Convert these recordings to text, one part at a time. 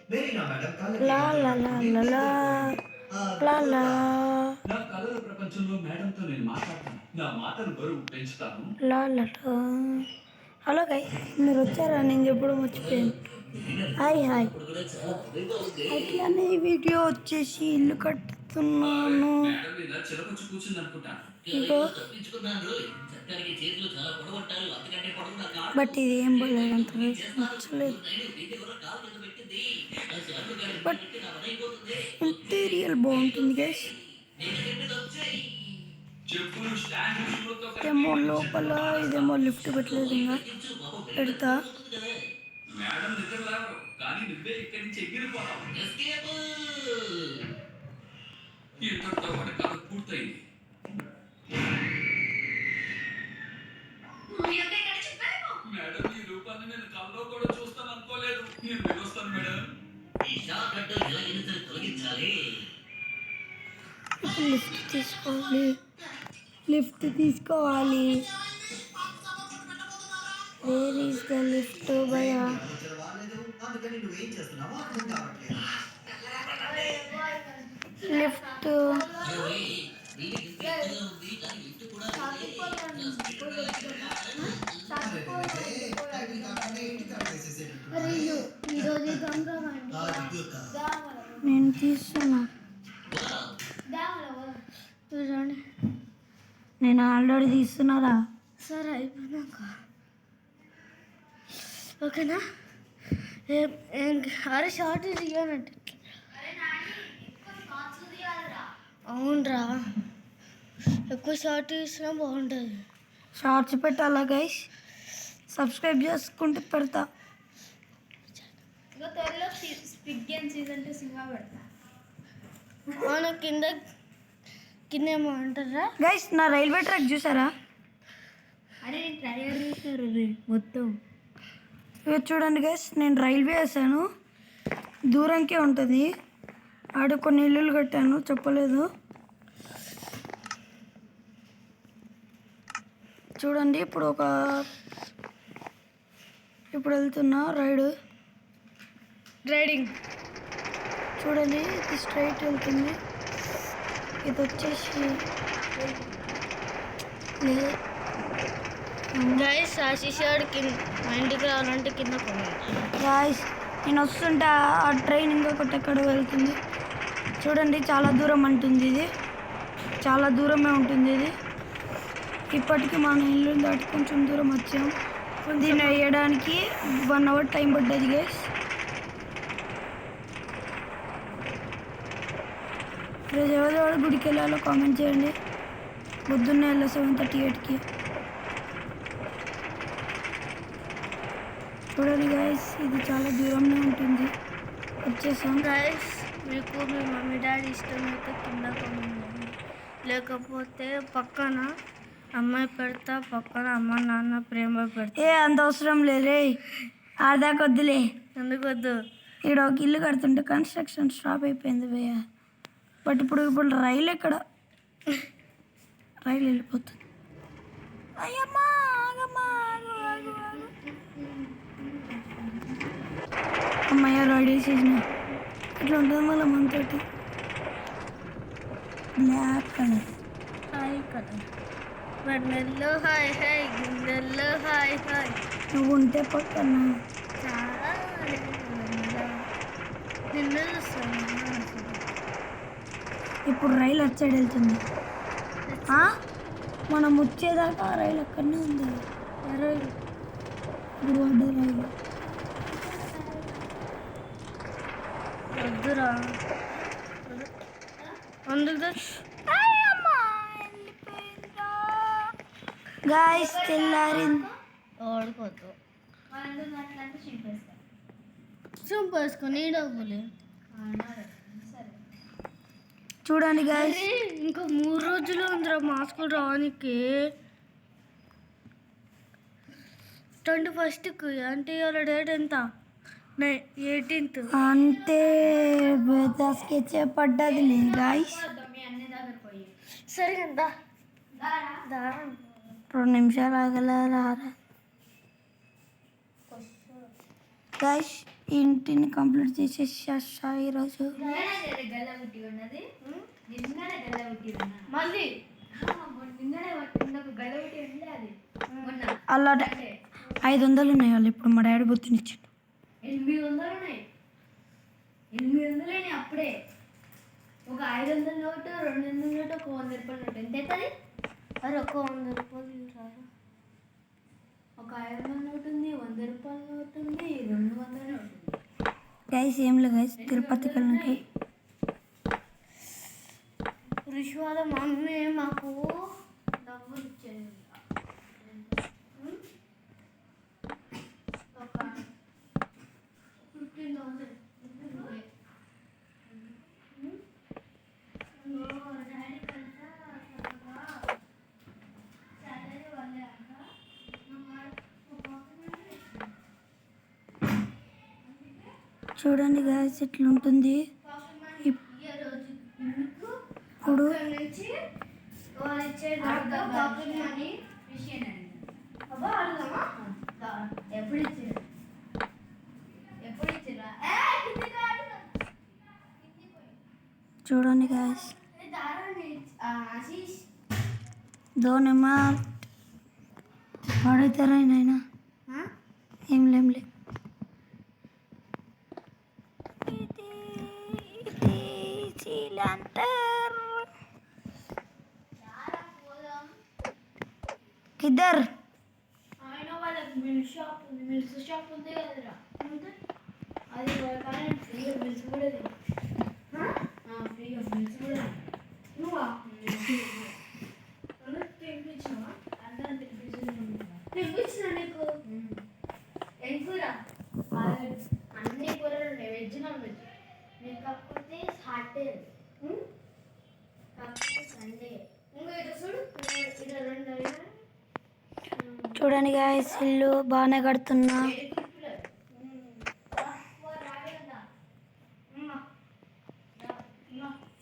లా లా లా లా లా లా లా నా కలల ప్రపంచంలో మేడంతో నేను మాట్లాడతాను. నా మాటలు బరువు పెంచుతాను. లా లా లా. హలో గైస్, మీరు వచ్చారా? నేను చెప్పడం మర్చిపోయాను. Hi hi. అట్లానే ఈ వీడియో వచ్చేసి ఇల్లు కట్టుతున్నాను. మేడం మీద చిరకొచ్చి కూర్చుంది అనుకుంటాను. ఇగో బట్ ఇది ఏం బాగాలేదు, అంత నచ్చలేదు. బట్ ఇంటీరియల్ బాగుంటుంది గైస్. చెప్పులు స్టాండ్ షూలతో ఇదేమో లోపల, ఇదేమో లిఫ్ట్ పెట్టలేదు, ఇంకా పెడతా. మేడం నిద్ర లేవరు, కానీ నువ్వే ఇక్కడి నుంచి ఎగిరిపోతావు. ఇంతటితో వాడి కథ పూర్తయింది. మేడం, ఈ రూపాన్ని నేను కల్లో కూడా చూస్తాను అనుకోలేదు. నేను వెళ్ళొస్తాను మేడం. లిఫ్ట్ తీసుకోవాలి, లిఫ్ట్ తీసుకోవాలి. వేర్ ఈస్ ద లిఫ్ట్ భయా? లిఫ్ట్ నేను తీస్తున్నా. చూడండి, నేను ఆల్రెడీ తీస్తున్నారా? సరే అయిపోయినాక ఓకేనా? అరే షార్ట్ తీయాలంటే అవునరా, ఎక్కువ షార్ట్ తీసినా బాగుంటుంది. షార్ట్స్ పెట్టాలా గైస్? సబ్స్క్రైబ్ చేసుకుంటే పెడతా. కింద కింద ఏమో అంటారా గైస్? నా రైల్వే ట్రాక్ చూసారా? అరే టైర్ చూసారు మొత్తం. ఇక చూడండి గైస్, నేను రైల్వే వేసాను, దూరంకే ఉంటుంది. ఆడ కొన్ని ఇల్లులు కట్టాను, చెప్పలేదు. చూడండి, ఇప్పుడు వెళ్తున్నా రైడింగ్. చూడండి, ఇది స్ట్రైట్ వెళ్తుంది, ఇది వచ్చేసి గాయస్. ఆశీష్ మా ఇంటికి రావాలంటే కింద గాయస్, నేను వస్తుంటా, ఆ ట్రైన్ ఇంకొకటి ఎక్కడ వెళ్తుంది చూడండి. చాలా దూరం అంటుంది, ఇది చాలా దూరమే ఉంటుంది. ఇది ఇప్పటికీ మన ఇల్లు దాటి కొంచెం దూరం వచ్చాం. దీన్ని వేయడానికి 1 అవర్ టైం పడ్డది గైస్. ఈరోజు ఎవరెవరు గుడికి వెళ్ళాలో కామెంట్ చేయండి. పొద్దున్నే వెళ్ళా 7:38కి. చూడండి గైస్, ఇది చాలా దూరంలో ఉంటుంది. వచ్చేసాం గైస్. మీకు మీ మమ్మీ డాడీ ఇష్టమైతే కింద కామెంట్ చేయండి, లేకపోతే పక్కన అమ్మాయి పెడతా, పక్కన అమ్మ నాన్న ప్రేమ పెడతా. అంత అవసరం లేదే, ఆదాకా వద్దులే. ఎందుకు వద్దు? ఇక్కడ ఒక ఇల్లు కడుతుంటే కన్స్ట్రక్షన్ స్టాప్ అయిపోయింది భయ్య. బట్ ఇప్పుడు రైలు ఎక్కడ? రైలు వెళ్ళిపోతుంది. అయ్యమ్మా, అమ్మయ్య రెడీ చేసిన. ఇట్లా ఉంటుంది మళ్ళీ మనతోటి. బ్లాక్ కలర్, హాయ్ కలర్, వెన్నెల్లో హాయ్ హాయ్, గుండెల్లో హాయ్ హాయ్. నువ్వు ఉంటే పక్కన చాలా నిన్ను చూస్తాను. ఇప్పుడు రైలు అటు సైడ్ వెళ్తుంది. మనం వచ్చేదాకా రైలు అక్కడనే ఉంది. రైలు ఇప్పుడు వడ్డ రైలు వద్దురా, అందుకు గాయస్ తెల్లారింది. ఓడిపోతు చూపేసుకొని డబ్బులు చూడండి గాయస్. ఇంకా 3 రోజులు ఉందిరా మాస్క్ రానికి. 21కి అంటే ఇవాళ డేట్ ఎంత? 18th అంటే స్కెచ్ పడ్డది లేదు గాయస్. సరే కదా, 2 నిమిషాలు ఆగలరా గాయస్. ఇంటిని కంప్లీట్ చేసేసా ఈరోజు. గల్లబుట్టి ఉన్నది నిన్ననే గల్లబుట్టి మళ్ళీ నిన్ననే గల్లబుట్టి ఉండే అది మొన్న అలా 500 ఉన్నాయి వాళ్ళు ఇప్పుడు మా డాడీ బొత్తునిచ్చిండు. 800 ఉన్నాయి. 800 అప్పుడే ఒక 500 నోటు 200 నోటు ఒక 100 రూపాయల నోటు ఎంత అవుతుంది? అరే ఒక 100 రూపాయలు రాదు. ఒక 500 నోటు ఉంది, 100 రూపాయల నోటు ఉంది, 200 నోటు ఉంది. గైస్ ఏం లేదు గైస్, తిరుపతికి వెళ్ళినాక రుషి మమ్మీ మాకు డబ్బులు ఇచ్చేది ఒక 15,000 డాడీ కంటే సాలరీ వాళ్ళే అంట. చూడండి గైస్ ఎట్లుంటుంది ఇప్పుడు. నుంచి వాళ్ళు ఇచ్చే పాకెట్ మనీ విషయం అబ్బా అడుగుదామా? ఎప్పుడు ఇచ్చారు? ఎప్పుడు ఇచ్చారా? చూడండి గైస్ ఆశీష్ దోనేమా పడతారా నాయనా ఏం లేంలే. किधर ఆయన వాళ్ళకి మిల్క్ షాప్ ఉంది, మిల్క్ షాప్ ఉంది కదరా, అది కానీ ఫ్రీగా మిల్క్ కూడా ఫ్రీగా మిల్క్ కూడా నువ్వా తినిపించావా? అందరం తినిపించిన నీకు ఏం కూర? అన్ని కూరలు ఉన్నాయి, వెజ్ నాన్ వెజ్. నీకు కాకపోతే సాటర్డే కాకపోతే సండే. ఇంకో ఇటు చూడు, ఇటు 2 అయినా చూడండి గాయస్ ఇల్లు బాగానే కడుతున్నా.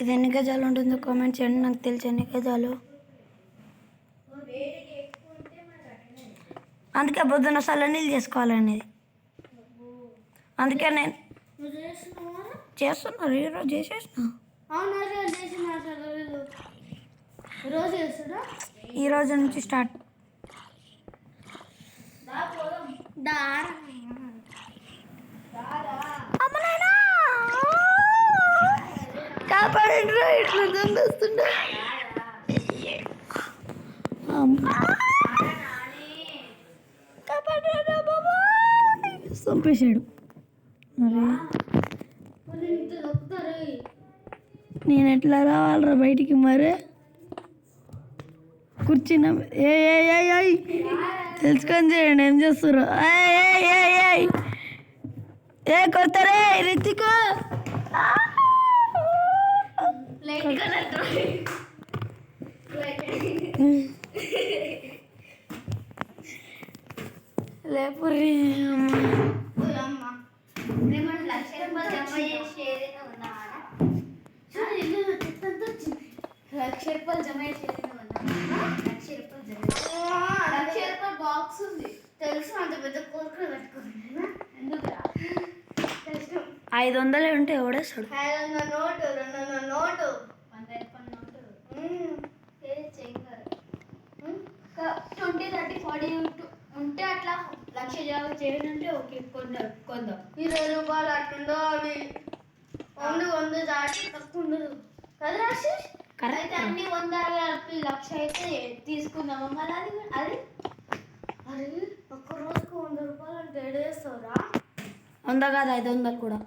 ఇది ఎన్ని గజాలు ఉంటుందో కామెంట్ చేయండి, నాకు తెలిసి ఎన్ని గజాలు. అందుకే పొద్దున్న చల్ల నీళ్ళు చేసుకోవాలనేది. అందుకే నేను చేస్తున్నారు ఈరోజు చేసేసిన. ఈ రోజు నుంచి స్టార్ట్. కాపాడండి ఇట్లా దొంగస్తుండే కాపాడా బాబా చంపేశాడు. మరి నేను ఎట్లా రావాలరా బయటికి? మరే కూర్చున్నా. ఏ తెలుసుకొని చేయండి ఏం చేస్తారు. ఏ కొడతారే రితిక లేపుర్రి లక్ష రూపాయలు జమ చేసేది లక్ష రూపాయలు బాక్స్ ఉంది తెలుసు. అంత పెద్ద కోరికలు పెట్టుకోండి ఎందుకురా? 500 ఉంటే ఎవడేస్తాడు? 500 నోటు, 200 నోటు, 100 రూపాయల నోటు 20, 30, 40 ఉంటే అట్లా లక్ష జాబ్ చేయాలంటే ఓకే కొందాం. 20 రూపాయలు అట్లుందో అవి 100 దాటి తక్కువ ఉండదు కదా రాశేష్? అయితే అన్ని 100 కలిపి లక్ష అయితే తీసుకుందామా? మళ్ళీ అది అది ఒక్క రోజుకు 100 రూపాయలు అంటే ఏడేస్తావురా? 100 కాదు 500 కూడా.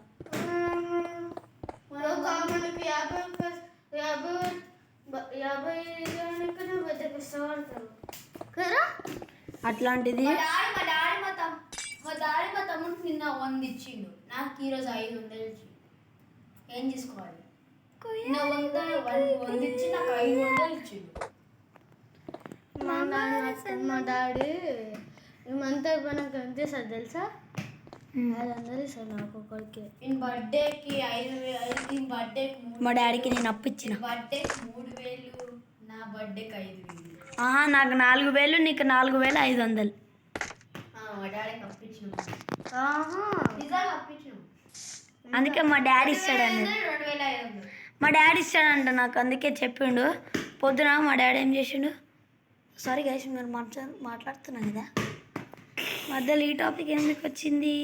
మనకి 50 పెద్ద కష్టపడతారు కదా. అట్లాంటిది మా డాడీ మా తమ్ముడికి నిన్న 100 ఇచ్చిండు, నాకు ఈరోజు 500 ఇచ్చిండు. ఏం తీసుకోవాలి? 100 ఇచ్చి నాకు 500 ఇచ్చిండు. మా డాడీ మంత్ అయిపోయినాక ఎంత ఇస్తారు తెలుసా? 500 ఇస్తారు నాకు ఒకరికి. నేను బర్త్డేకి 5,000, బర్త్డేకి మా డాడీకి నేను అప్పిచ్చిన. బర్త్డేకి 3,000, నా బర్త్డేకి 5,000. నాకు 4,000, నీకు 4,500. మా డాడీకి అప్పించిన నిజంగా అప్పించిన అందుకే మా డాడీ ఇస్తాడండి 2500. మా డాడీ ఇస్తాడంట నాకు, అందుకే చెప్పిండు పొద్దున. మా డాడీ ఏం చేసిండు, సారీ గైస్ మీరు మాట్లాడుతున్నాను కదా మధ్యలో ఈ టాపిక్ ఎందుకు వచ్చింది?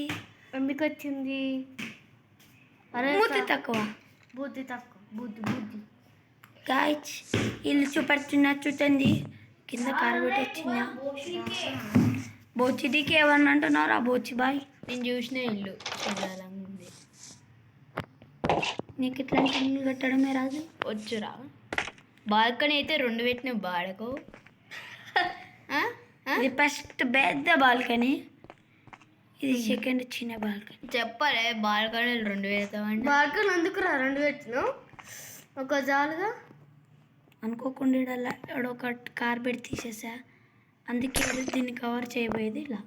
అరే మూతి తక్కువ బుద్ధి తక్కువ, బుద్ధి గాయస్ ఇల్లు చూడండి, కింద కార్బెట్ వచ్చిందా? బోచిడికి ఏమన్నా అంటున్నారా బోచి బాయ్? నేను చూసిన ఇల్లు చదవాలంగా ఉంది. నీకు ఇట్లాంటి ఇల్లు కట్టడమే రాదు? వచ్చురా. బాల్కనీ అయితే 2 పెట్టిన బాడకు. ఇది ఫస్ట్ పెద్ద బాల్కనీ, ఇది సెకండ్ చిన్న బాల్కనీ. చెప్పలే బాల్కనీలు 2 పెడతామండి. బాల్కనీ ఎందుకురా 2 పెట్టినావు? ఒక జాలుగా అనుకోకుండా ఒక కార్బెట్ తీసేసా, అందుకే దీన్ని కవర్ చేయబోయేది ఇలా.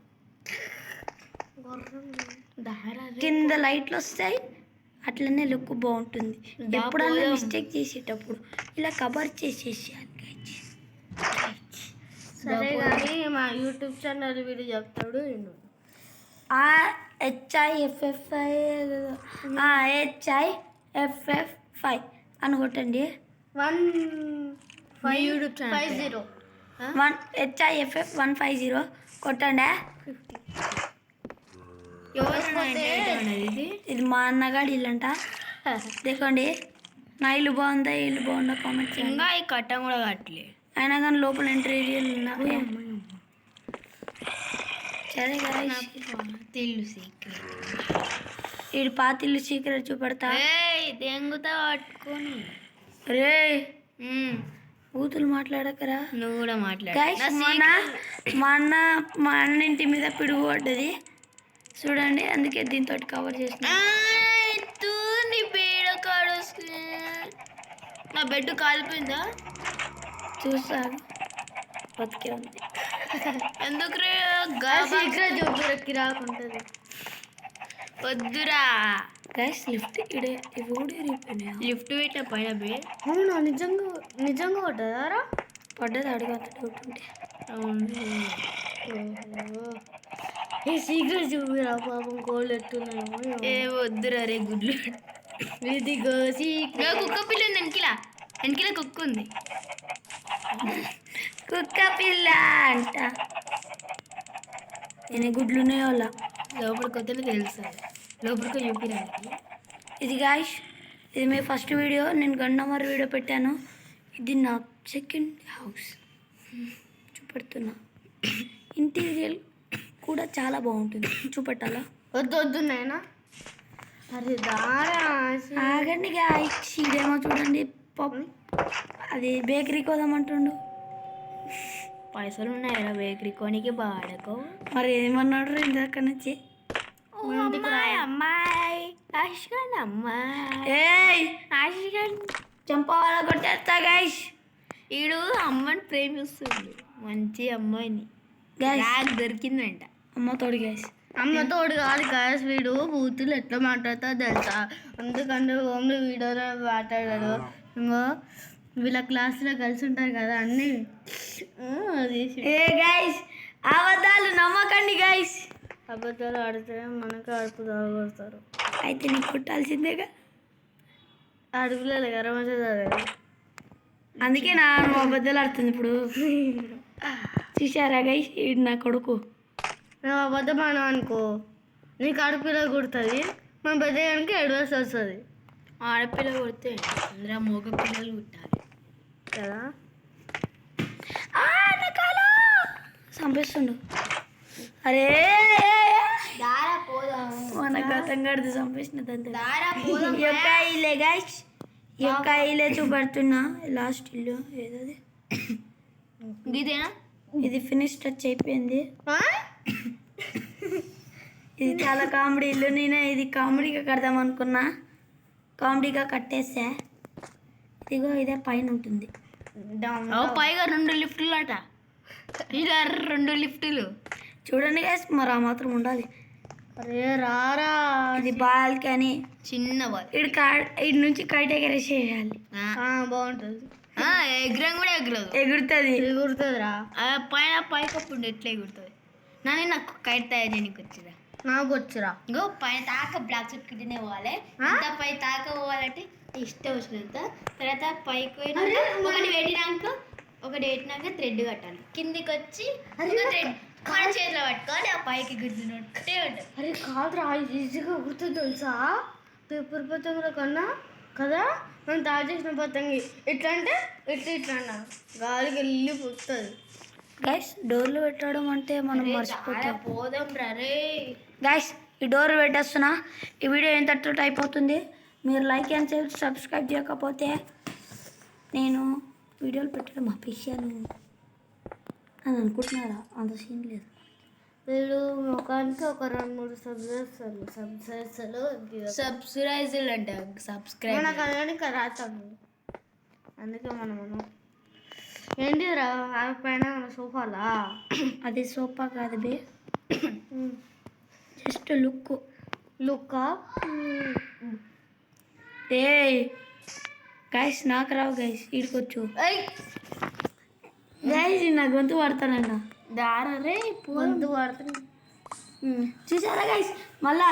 కింద లైట్లు వస్తాయి, అట్లనే లుక్ బాగుంటుంది. ఎప్పుడన్నా మిస్టేక్ చేసేటప్పుడు ఇలా కవర్ చేసేసేయాలి. సరే కానీ మా యూట్యూబ్ ఛానల్ వీడియో చెప్తాడు. HIFF5 అని కొట్టండి. 1 యూట్యూబ్ ఛానల్ 50 HIFF150 కొట్టండి. ఇది మా అన్నగాడి ఇల్లు అంట. దేకండి నా ఇల్లు బాగుందా, ఇల్లు బాగుందా కామెంట్ చేయండి. ఇంకా ఈ కట్టం కూడా కట్టలే, అయినా కానీ లోపల ఇంటీరియర్ ఉన్నారు. సరే కదా తిల్లు సీక్రెట్. వీడు పాతిల్లు సీక్రెట్ చూపెడతా. దెంగుతా పట్టుకొని రే బూతులు మాట్లాడకరా. నువ్వు కూడా మాట్లాడు. మా అన్న ఇంటి మీద పిడుగు పడ్డది చూడండి, అందుకే దీంతో కవర్ చేసిన. నా బెడ్ కాలిపోయిందా చూసాను, బతికే ఉంది. ఎందుకు రాకుంటుంది? వద్దురా గైస్ లిఫ్ట్ ఇవి కూడా ఇరిగిపోయినాయా? లిఫ్ట్ పెట్టిన పైన బే. అవునా నిజంగా పడ్డదారా? పడ్డది అడుగు డౌట్ ఉంటే. సీక్రెట్ చూపిరా పాపం, కోళ్ళు ఎట్టున్నాయేమో. ఏ వద్దురా రే గుడ్లు. ఇదిగో కుక్క పిల్ల ఉంది వెనకిలా కుక్క ఉంది. కుక్క పిల్ల అంట. ఎన్ని గుడ్లు ఉన్నాయో అలా లోపలికి వద్దనే తెలుసా, లోపలికి చూపిరానికి. ఇది గాయస్, ఇది మీ ఫస్ట్ వీడియో. నేను గండమర్ వీడియో పెట్టాను. ఇది నా సెకండ్ హౌస్ చూపెడుతున్నా. ఇంటీరియర్ కూడా చాలా బాగుంటుంది, చూపెట్టాలా? వద్దు నాయనా. అరే దారా ఆగండి గాయస్, ఇదేమో చూడండి పప్పు, అది బేకరీకి వదామంటుండు. పైసలు ఉన్నాయా బేకరీ కొనికి బాడకో? మరి ఏమన్నాడు ఇందాక నుంచి? అమ్మాయి చంపవాల కొట్టేస్తా గాయస్. ఈడు అమ్మని ప్రేమిస్తుంది, మంచి అమ్మాయిని. Guys దొరికిందంట అమ్మతోడు guys. అమ్మతోడు కాదు గాయస్, వీడు బూతులు ఎట్లా మాట్లాడతా తెలుసా? అందుకంటే ఓన్లీ వీడియోలో మాట్లాడాడు. ఇంకో వీళ్ళ క్లాస్లో కలిసి ఉంటారు కదా అన్నీ ఏ గాయస్ అబద్ధాలు నమ్మకండి గాయస్. అబద్ధాలు ఆడితే మనకు అడుపు తాగొడతారు. అయితే నీకు కుట్టాల్సిందేగా, అడుగులే గరమవుతుంది. అందుకే నా అబద్ధాలు ఆడుతుంది ఇప్పుడు. చూసారా గైస్, ఈడు నా కొడుకు. నువ్వు అబద్ధం అన్నావు అనుకో, నీకు ఆడపిల్ల కుడుతుంది, మన పెద్ద కనుక ఎడవలసి వస్తుంది. ఆడపిల్ల కుడితే అందరూ మగ పిల్లలు కుట్టాలి కదా. చంపేస్తుండు. అరే మన గతం గడితే చంపేసిన యొక్క ఇల్లే గాయస్, యొక్క ఇల్లే చూపెడుతున్నా. లాస్ట్ ఇల్లు ఏదది? ఇదేనా? ఇది ఫినిష్ టచ్ అయిపోయింది. ఇది చాలా కామెడీ ఇల్లు. నేను ఇది కామెడీగా కడదాం అనుకున్నా, కామెడీగా కట్టేసా. ఇదిగో ఇదే పైన ఉంటుంది. పైగా 2 లిఫ్టులు అట, ఇలా 2 లిఫ్టులు చూడండి గాయస్, మరి ఆ మాత్రం ఉండాలి. అరే రారా, ఇది బాల్కనీ, చిన్న బాల్. ఇటు నుంచి కైట్ ఎగరేసేయాలి. బాగుంటుంది. ఎగురం కూడా ఎగురుతుంది రా. పైన పైకప్పుడు ఎట్లా ఎగురుతుంది? నాకు కైట్ తయారు చేయడానికి వచ్చిందా? నాకు వచ్చురా. ఇంకో పైన తాక బ్లాక్ చుట్టుకుంటూనే పోవాలి. అంతా పై తాక పోవాలంటే ఇష్టం వచ్చినంత. తర్వాత పైకి పోయినాక ఒకటి పెట్టినాక థ్రెడ్ కట్టాలి. కిందికి వచ్చి థ్రెడ్ మన చేతిలో పట్టుకోవాలి. ఆ పైకి గుర్తున్నట్టే ఉంటుంది. అరే కాదురా, ఈజీగా గుర్తుంది తెలుసా పేపర్ పతంగుల కన్నా కదా. మనం తయారు చేసిన పతంగి ఇట్లా అంటే ఇట్లా అన్నాను, గాలికి వెళ్ళిపోతుంది. గైస్ డోర్లు పెట్టడం అంటే మనం మర్చిపోతాం. పోదాం రే. గైస్ ఈ డోర్ పెట్టేస్తున్నా. ఈ వీడియో ఎంత అయిపోతుంది. మీరు లైక్ అండ్ షేర్ సబ్స్క్రైబ్ చేయకపోతే నేను వీడియోలు పెట్టడం ఆపేసాను అని అనుకుంటున్నారా? అంత సీన్ లేదు. వీళ్ళు ముఖానికి ఒక 2-3 సబ్స్క్రైజులు అంట. సబ్స్క్రైబ్ మన కళ్యాణికి రాస్తాము. అందుకే మనం ఏంటిరా ఆ పైన మన సోఫాలా? అది సోఫా కాదు బే, జస్ట్ లుక్కా. ఏ గైస్ నాకు రావు గైస్, ఈడుకోవచ్చు గైస్. నా గొంతు పడతానన్న దారే పొందు పడుతుంది. చూసారా గైస్? మళ్ళా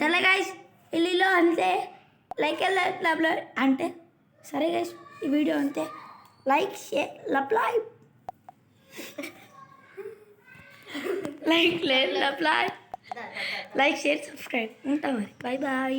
సరే గైస్ ఇల్లులో అంతే లైక్ అంటే సరే గైస్ ఈ వీడియో అంతే. Like share like share subscribe ఉంటాం మరి. Bye bye.